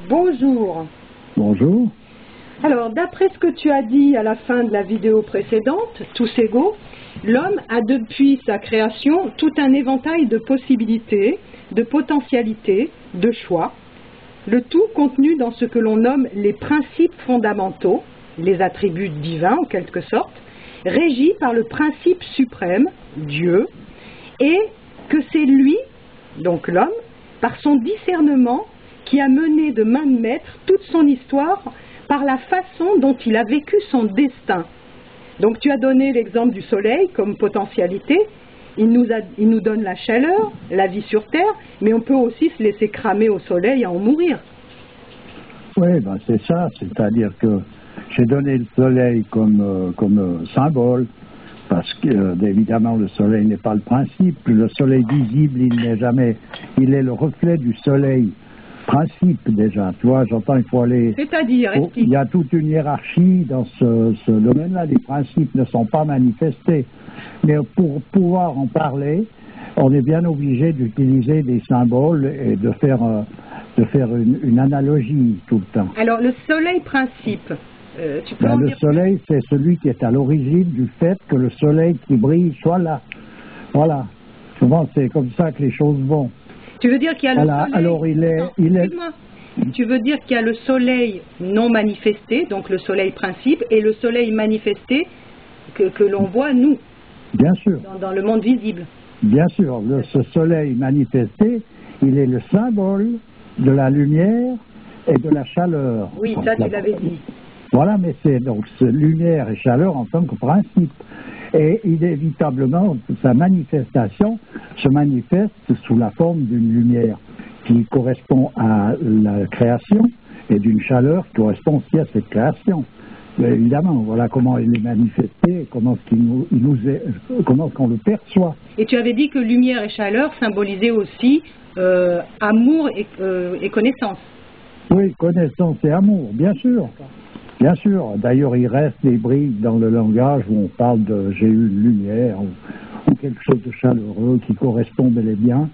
Bonjour. Bonjour. Alors, d'après ce que tu as dit à la fin de la vidéo précédente, tous égaux, l'homme a depuis sa création tout un éventail de possibilités, de potentialités, de choix, le tout contenu dans ce que l'on nomme les principes fondamentaux, les attributs divins en quelque sorte, régis par le principe suprême, Dieu, et que c'est lui, donc l'homme, par son discernement, qui a mené de main de maître toute son histoire par la façon dont il a vécu son destin. Donc tu as donné l'exemple du soleil comme potentialité, il nous donne la chaleur, la vie sur Terre, mais on peut aussi se laisser cramer au soleil et en mourir. Oui, ben c'est ça, c'est-à-dire que j'ai donné le soleil comme symbole, parce que évidemment le soleil n'est pas le principe, le soleil visible il n'est jamais, il est le reflet du soleil principe déjà, tu vois, j'entends il faut aller... C'est-à-dire, il y a toute une hiérarchie dans ce domaine-là, les principes ne sont pas manifestés, mais pour pouvoir en parler, on est bien obligé d'utiliser des symboles et de faire une analogie tout le temps. Alors le soleil principe, tu peux en le dire soleil, c'est celui qui est à l'origine du fait que le soleil qui brille soit là. Voilà. Souvent, c'est comme ça que les choses vont. Tu veux dire qu'il y a le soleil... Alors Tu veux dire qu'il y a le soleil non manifesté, donc le soleil principe, et le soleil manifesté que l'on voit, nous, bien sûr. Dans le monde visible. Bien sûr. Ce soleil manifesté, il est le symbole de la lumière et de la chaleur. Oui, ça tu l'avais dit. Voilà, mais c'est donc lumière et chaleur en tant que principe. Et inévitablement, sa manifestation se manifeste sous la forme d'une lumière qui correspond à la création et d'une chaleur qui correspond aussi à cette création. Mais évidemment, voilà comment il est manifesté, comment qu'on le perçoit. Et tu avais dit que lumière et chaleur symbolisaient aussi amour et connaissance. Oui, connaissance et amour, bien sûr. Bien sûr. D'ailleurs, il reste des briques dans le langage où on parle de « j'ai eu une lumière » ou quelque chose de chaleureux qui correspond bel et bien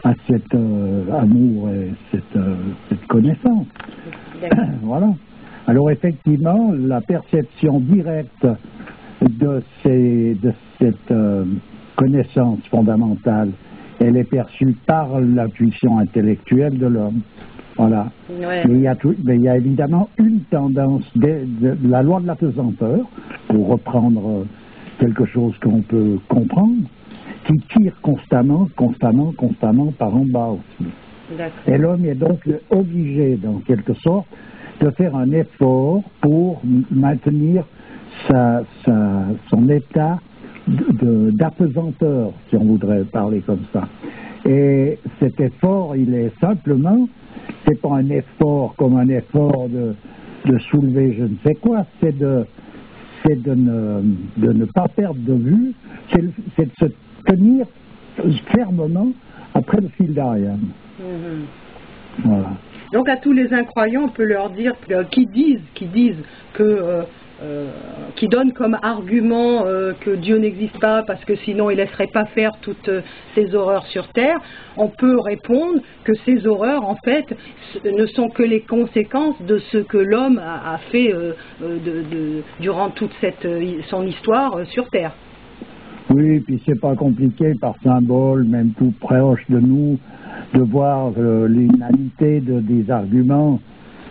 à cet amour et cette connaissance. Voilà. Alors effectivement, la perception directe de cette connaissance fondamentale, elle est perçue par l'intuition intellectuelle de l'homme. Voilà. Ouais. Mais il y a évidemment une tendance de la loi de la pesanteur, pour reprendre quelque chose qu'on peut comprendre, qui tire constamment par en bas aussi. Et l'homme est donc obligé, dans quelque sorte, de faire un effort pour maintenir son état d'apesanteur, si on voudrait parler comme ça. Et cet effort, il est simplement, c'est pas un effort comme un effort de soulever je ne sais quoi, c'est de ne pas perdre de vue, c'est de se tenir fermement après le fil d'Ariane. Voilà. Donc à tous les incroyants, on peut leur dire, qui disent que, qui donnent comme argument que Dieu n'existe pas parce que sinon il ne laisserait pas faire toutes ces horreurs sur Terre, on peut répondre que ces horreurs en fait ne sont que les conséquences de ce que l'homme a fait durant toute son histoire sur Terre. Oui, puis c'est pas compliqué par symbole, même tout proche de nous, de voir l'inanité des arguments,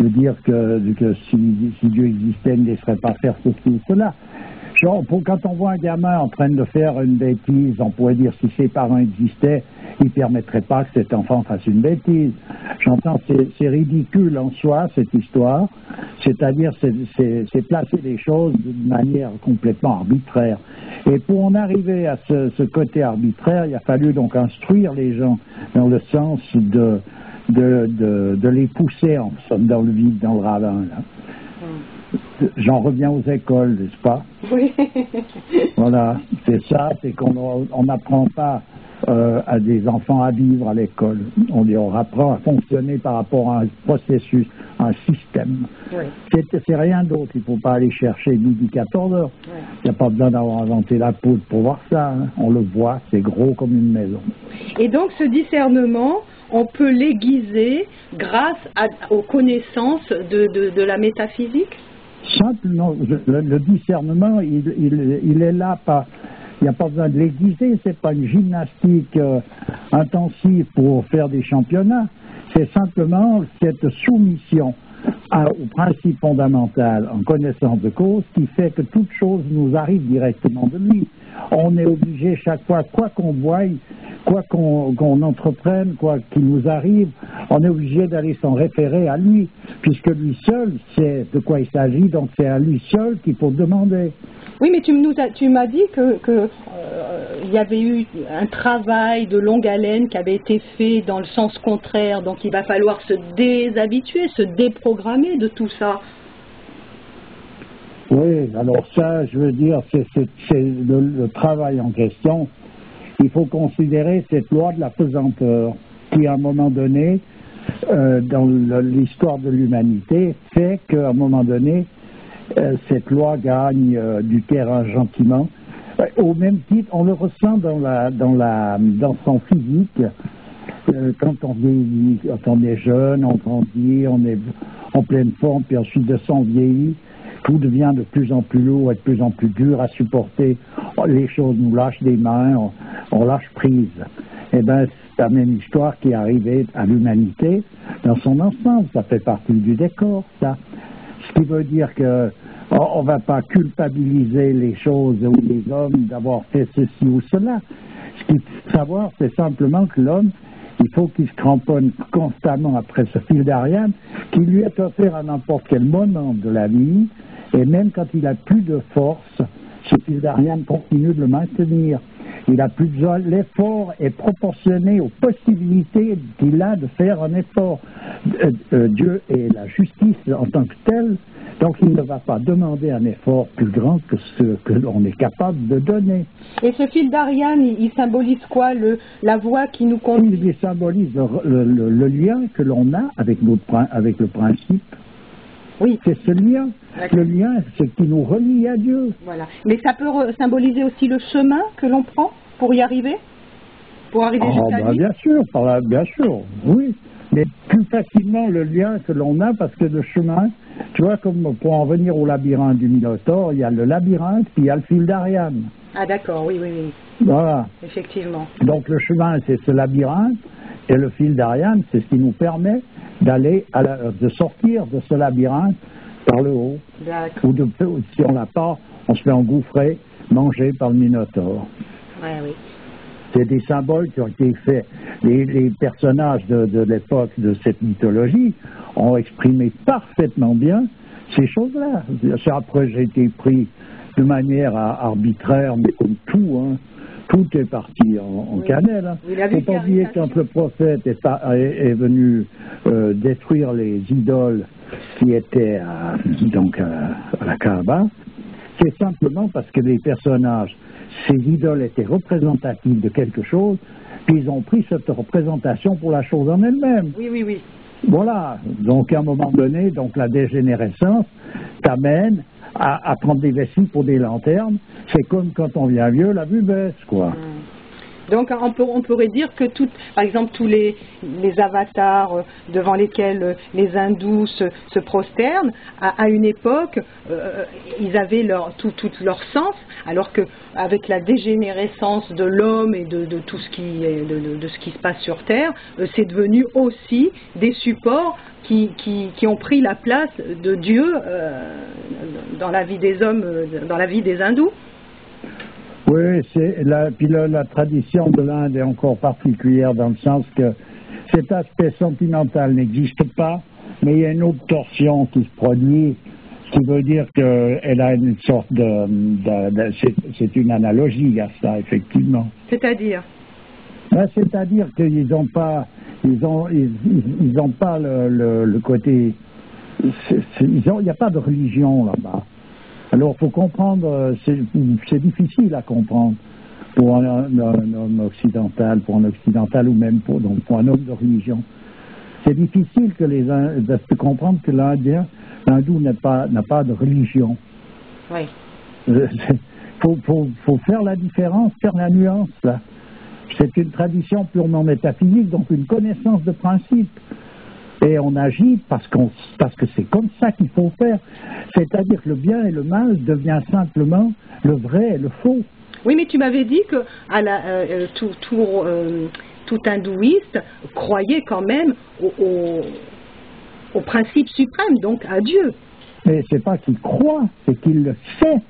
de dire que si Dieu existait, il ne laisserait pas faire ceci ou cela. Genre, quand on voit un gamin en train de faire une bêtise, on pourrait dire si ses parents existaient, ils ne permettraient pas que cet enfant fasse une bêtise. J'entends, c'est ridicule en soi, cette histoire, c'est-à-dire c'est placer les choses d'une manière complètement arbitraire. Et pour en arriver à ce côté arbitraire, il a fallu donc instruire les gens dans le sens de les pousser en somme dans le vide, dans le ravin. Là. J'en reviens aux écoles, n'est-ce pas? Oui. Voilà, c'est ça, c'est qu'on n'apprend pas à des enfants à vivre à l'école. On leur apprend à fonctionner par rapport à un processus, un système. Oui. C'est rien d'autre, il ne faut pas aller chercher midi 14 heures. Oui. Il n'y a pas besoin d'avoir inventé la poudre pour voir ça. Hein. On le voit, c'est gros comme une maison. Et donc ce discernement, on peut l'aiguiser grâce aux connaissances de la métaphysique? Simplement, le discernement, il est là, il n'y a pas besoin de l'aiguiser, c'est pas une gymnastique intensive pour faire des championnats, c'est simplement cette soumission au principe fondamental en connaissance de cause qui fait que toute chose nous arrive directement de lui. On est obligé chaque fois, quoi qu'on voie, quoi qu'on entreprenne, quoi qu'il nous arrive, on est obligé d'aller s'en référer à lui, puisque lui seul sait de quoi il s'agit, donc c'est à lui seul qu'il faut demander. Oui, mais tu m'as dit que il y avait eu un travail de longue haleine qui avait été fait dans le sens contraire, donc il va falloir se déshabituer, se déprogrammer de tout ça. Oui, alors ça, je veux dire, c'est le travail en question. Il faut considérer cette loi de la pesanteur qui, à un moment donné, dans l'histoire de l'humanité, fait qu'à un moment donné, cette loi gagne du terrain gentiment. Au même titre, on le ressent dans son physique. Quand on vieillit, quand on est jeune, on grandit, on est en pleine forme, puis ensuite de son vieillit, tout devient de plus en plus lourd et de plus en plus dur à supporter. Les choses nous lâchent des mains, on lâche prise. Eh bien, c'est la même histoire qui est arrivée à l'humanité dans son ensemble. Ça fait partie du décor, ça. Ce qui veut dire que on ne va pas culpabiliser les choses ou les hommes d'avoir fait ceci ou cela. Ce qu'il faut savoir, c'est simplement que l'homme, il faut qu'il se cramponne constamment après ce fil d'Ariane qui lui est offert à n'importe quel moment de la vie, et même quand il a plus de force, ce fil d'Ariane continue de le maintenir. Il a plus besoin. L'effort est proportionné aux possibilités qu'il a de faire un effort. Dieu est la justice en tant que telle, donc il ne va pas demander un effort plus grand que ce que l'on est capable de donner. Et ce fil d'Ariane, il symbolise quoi? La voie qui nous conduit? Il symbolise le lien que l'on a avec le principe. Oui. C'est ce lien. Le lien, c'est qui nous relie à Dieu. Voilà. Mais ça peut symboliser aussi le chemin que l'on prend pour y arriver? Pour arriver jusqu'à lui? Bien sûr, bien sûr, oui. Mais plus facilement le lien que l'on a, parce que le chemin, tu vois, comme pour en venir au labyrinthe du Minotaure, il y a le labyrinthe, puis il y a le fil d'Ariane. Ah d'accord, oui. Voilà. Effectivement. Donc le chemin, c'est ce labyrinthe, et le fil d'Ariane, c'est ce qui nous permet d'aller de sortir de ce labyrinthe par le haut. Ou si on l'a pas, on se fait engouffrer, manger par le Minotaure. Ouais, oui. C'est des symboles qui ont été faits. Les personnages de l'époque de cette mythologie ont exprimé parfaitement bien ces choses-là. Après, j'ai été pris de manière arbitraire, mais comme tout, hein. Tout est parti en cannelle. Hein. Il ne faut pas oublier que quand le prophète est venu détruire les idoles qui étaient à la Kaaba, c'est simplement parce que les personnages, ces idoles étaient représentatives de quelque chose, puis ils ont pris cette représentation pour la chose en elle-même. Oui. Voilà. Donc à un moment donné, donc la dégénérescence t'amène à prendre des vessies pour des lanternes. C'est comme quand on vient vieux, la vue baisse, quoi. Donc on pourrait dire que par exemple tous les avatars devant lesquels les hindous se prosternent, à une époque, ils avaient tout leur sens, alors qu'avec la dégénérescence de l'homme et de tout ce qui se passe sur Terre, c'est devenu aussi des supports qui ont pris la place de Dieu dans la vie des hommes, dans la vie des hindous. Oui, puis la tradition de l'Inde est encore particulière dans le sens que cet aspect sentimental n'existe pas, mais il y a une autre torsion qui se produit, ce qui veut dire qu'elle a une sorte c'est une analogie à ça, effectivement. C'est-à-dire? C'est-à-dire qu'ils n'ont pas, ils ont pas le côté, il n'y a pas de religion là-bas. Alors, il faut comprendre, c'est difficile à comprendre pour un occidental, ou même pour un homme de religion. C'est difficile de comprendre que l'hindou n'a pas de religion. Oui. Faut faire la différence, faire la nuance, là. C'est une tradition purement métaphysique, donc une connaissance de principe. Et on agit parce que c'est comme ça qu'il faut faire. C'est-à-dire que le bien et le mal devient simplement le vrai et le faux. Oui, mais tu m'avais dit que tout hindouiste croyait quand même au principe suprême, donc à Dieu. Mais c'est pas qu'il croit, c'est qu'il le sait.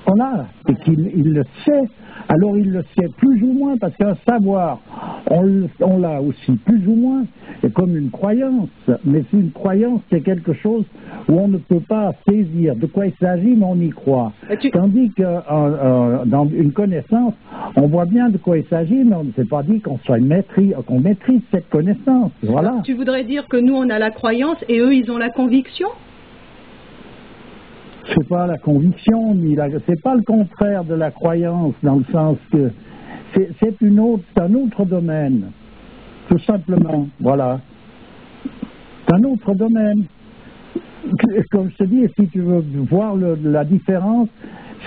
Voilà, c'est qu'il le sait. Alors il le sait plus ou moins, parce qu'un savoir, on l'a aussi plus ou moins, et comme une croyance. Mais une croyance, c'est quelque chose où on ne peut pas saisir de quoi il s'agit, mais on y croit. Tandis que dans une connaissance, on voit bien de quoi il s'agit, mais on ne s'est pas dit qu'on maîtrise cette connaissance. Voilà. Donc, tu voudrais dire que nous, on a la croyance et eux, ils ont la conviction? C'est pas la conviction, c'est pas le contraire de la croyance, dans le sens que c'est un autre domaine, tout simplement, voilà. C'est un autre domaine. Comme je te dis, si tu veux voir la différence,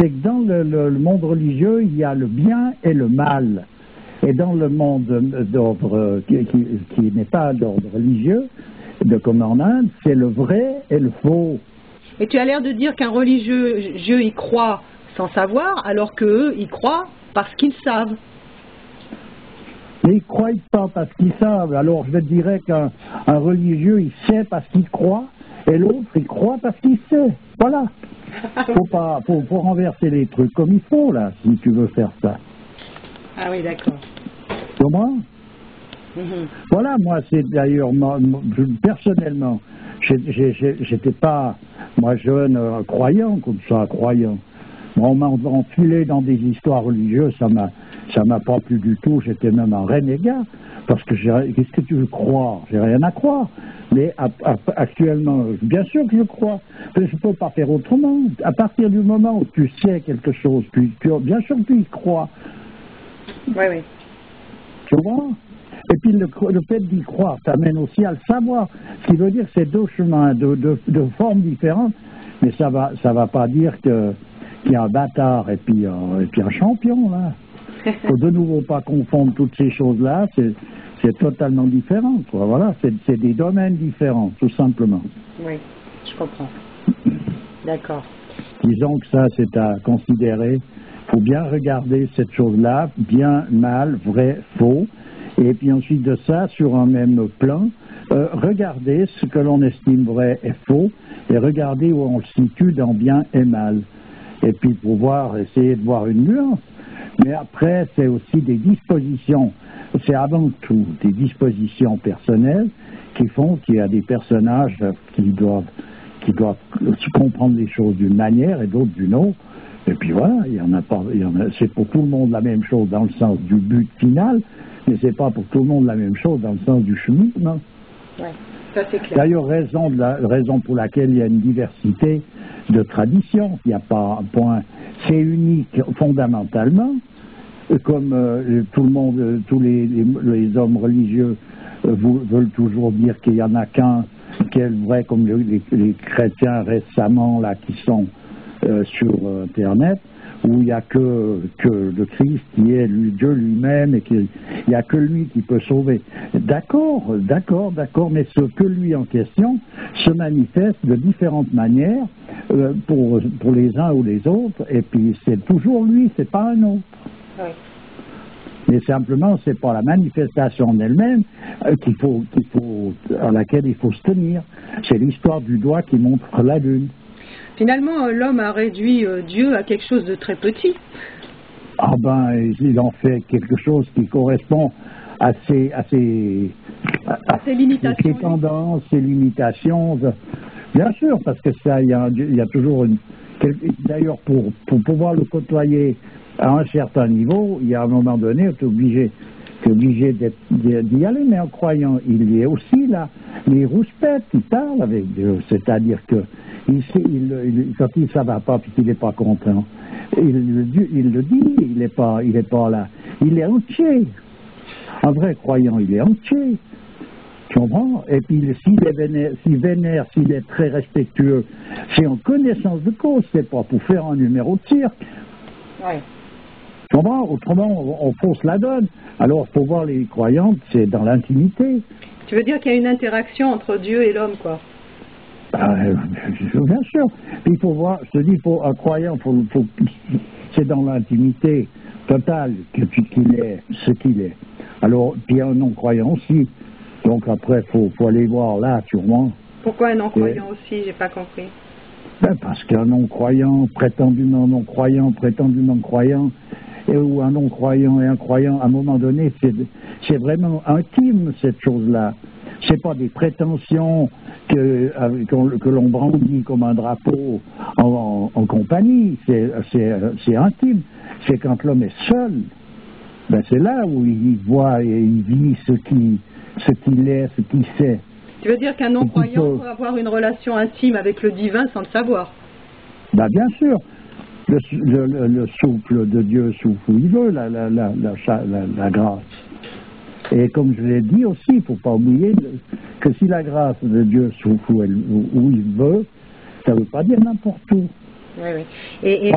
c'est que dans le monde religieux, il y a le bien et le mal. Et dans le monde d'ordre qui n'est pas d'ordre religieux, comme en Inde, c'est le vrai et le faux. Et tu as l'air de dire qu'un religieux y croit sans savoir, alors qu'eux y croient parce qu'ils savent. Mais ils ne croient pas parce qu'ils savent. Alors je te dirais qu'un religieux, il sait parce qu'il croit, et l'autre, il croit parce qu'il sait. Voilà. Faut renverser les trucs comme il faut, là, si tu veux faire ça. Ah oui, d'accord. Comment? Voilà, moi, c'est d'ailleurs, personnellement, j'étais pas, moi, jeune, croyant, comme ça, croyant. On m'a enfilé dans des histoires religieuses, ça m'a pas plu du tout, j'étais même un renégat, parce que qu'est-ce que tu veux croire? J'ai rien à croire. Mais actuellement, bien sûr que je crois, mais je peux pas faire autrement. À partir du moment où tu sais quelque chose, bien sûr que tu y crois. Oui, oui. Tu vois? Et puis le fait d'y croire t'amène aussi à le savoir. Ce qui veut dire que c'est deux chemins, de formes différentes, mais ça va pas dire qu'il y a un bâtard et puis un champion, là. Faut de nouveau pas confondre toutes ces choses-là, c'est totalement différent, quoi. Voilà, c'est des domaines différents, tout simplement. Oui, je comprends. D'accord. Disons que ça, c'est à considérer. Il faut bien regarder cette chose-là, bien, mal, vrai, faux. Et puis ensuite de ça, sur un même plan, regarder ce que l'on estime vrai et faux, et regarder où on le situe dans bien et mal. Et puis essayer de voir une nuance. Mais après, c'est aussi des dispositions, c'est avant tout des dispositions personnelles qui font qu'il y a des personnages qui doivent comprendre les choses d'une manière et d'autres d'une autre. Et puis voilà, c'est pour tout le monde la même chose dans le sens du but final, mais c'est pas pour tout le monde la même chose dans le sens du cheminement. Oui, ça c'est clair. D'ailleurs, raison pour laquelle il y a une diversité de traditions. Il n'y a pas un point. C'est unique fondamentalement, comme tout le monde, tous les hommes religieux veulent toujours dire qu'il n'y en a qu'un, quel vrai, comme les chrétiens récemment là qui sont sur Internet, où il n'y a que le Christ qui est Dieu lui-même et qu'il n'y a que lui qui peut sauver. D'accord, mais ce que lui en question se manifeste de différentes manières pour les uns ou les autres, et puis c'est toujours lui, c'est pas un autre. Oui. Mais simplement, c'est pas la manifestation en elle-même à laquelle il faut se tenir. C'est l'histoire du doigt qui montre la lune. Finalement, l'homme a réduit Dieu à quelque chose de très petit. Ah ben, il en fait quelque chose qui correspond à ses limitations. Ses tendances, ses limitations. Bien sûr, parce que ça, il y a toujours d'ailleurs, pour pouvoir le côtoyer à un certain niveau, il y a un moment donné, tu es obligé d'y aller, mais en croyant, il est aussi là. Mais il rouspète, il parle avec Dieu, c'est-à-dire que quand il ne va pas puis qu'il n'est pas content, il le dit, il n'est pas là. Il est entier. Un vrai croyant, il est entier. Tu comprends? Et puis s'il vénère, s'il est très respectueux, c'est en connaissance de cause, c'est pas pour faire un numéro de cirque. Oui. Autrement, on fausse la donne. Alors, il faut voir les croyantes, c'est dans l'intimité. Tu veux dire qu'il y a une interaction entre Dieu et l'homme, quoi? Bien sûr. Puis il faut voir, je te dis, un croyant, c'est dans l'intimité totale qu'il est ce qu'il est. Alors, puis un non-croyant aussi. Donc après, faut aller voir là, sûrement. Pourquoi un non-croyant aussi? J'ai pas compris. Parce qu'un non-croyant, prétendument non-croyant, ou un non-croyant et un croyant, à un moment donné, c'est vraiment intime, cette chose-là. C'est pas des prétentions que l'on brandit comme un drapeau en compagnie, c'est intime. C'est quand l'homme est seul, c'est là où il voit et il vit ce qu'il est, ce qu'il sait. Tu veux dire qu'un non-croyant peut avoir une relation intime avec le divin sans le savoir? Bien sûr. Le souffle de Dieu souffle où il veut, la grâce. Et comme je l'ai dit aussi, il ne faut pas oublier que si la grâce de Dieu souffle où il veut, ça ne veut pas dire n'importe où. Oui. Et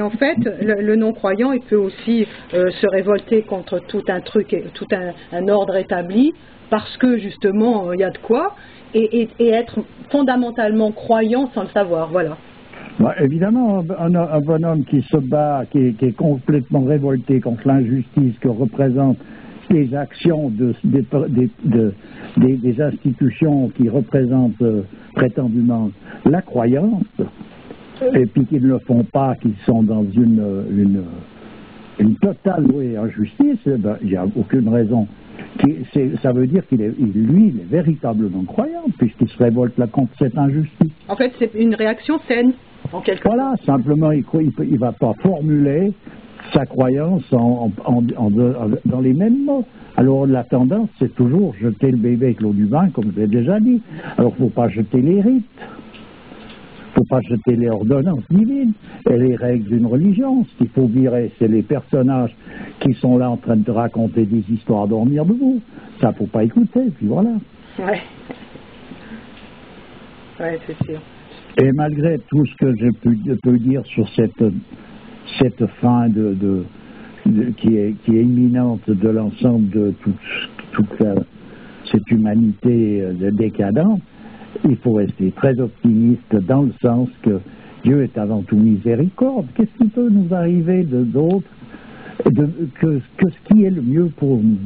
en fait, le non-croyant, il peut aussi se révolter contre tout un truc, tout un ordre établi, parce que justement, il y a de quoi, et être fondamentalement croyant sans le savoir, voilà. Évidemment, un bonhomme qui se bat, qui est complètement révolté contre l'injustice que représentent les actions des institutions qui représentent prétendument la croyance, et puis qu'ils ne le font pas, qu'ils sont dans une totale injustice, il n'y a aucune raison. Ça veut dire qu'il est véritablement croyant, puisqu'il se révolte là contre cette injustice. En fait, c'est une réaction saine, en quelque sorte. Voilà, simplement, il ne va pas formuler sa croyance dans les mêmes mots. Alors la tendance, c'est toujours jeter le bébé avec l'eau du bain, comme je l'ai déjà dit. Alors il ne faut pas jeter les rites, il ne faut pas jeter les ordonnances divines et les règles d'une religion. Ce qu'il faut virer, c'est les personnages qui sont là en train de raconter des histoires à dormir debout. Ça, il ne faut pas écouter, puis voilà. Ouais, c'est sûr. Et malgré tout ce que je peux dire sur cette fin qui est imminente de l'ensemble de toute cette humanité décadente, il faut rester très optimiste dans le sens que Dieu est avant tout miséricorde. Qu'est-ce qui peut nous arriver d'autre que ce qui est le mieux pour nous?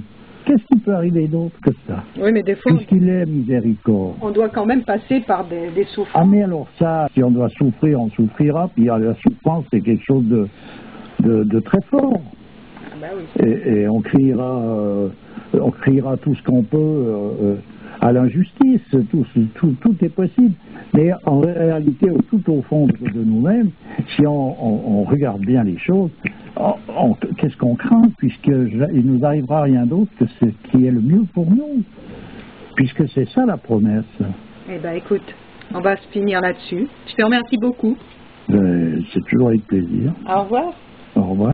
Qu'est-ce qui peut arriver d'autre que ça? Oui, mais des fois, puisqu'il est miséricorde. On doit quand même passer par des souffrances. Ah, mais alors ça, si on doit souffrir, on souffrira. Puis la souffrance, c'est quelque chose de très fort. Oui. Et on criera tout ce qu'on peut à l'injustice. Tout est possible. Mais en réalité, tout au fond de nous-mêmes, si on regarde bien les choses, qu'est-ce qu'on craint, puisqu'il nous arrivera rien d'autre que ce qui est le mieux pour nous, puisque c'est ça la promesse. Eh bien, écoute, on va se finir là-dessus. Je te remercie beaucoup. C'est toujours avec plaisir. Au revoir. Au revoir.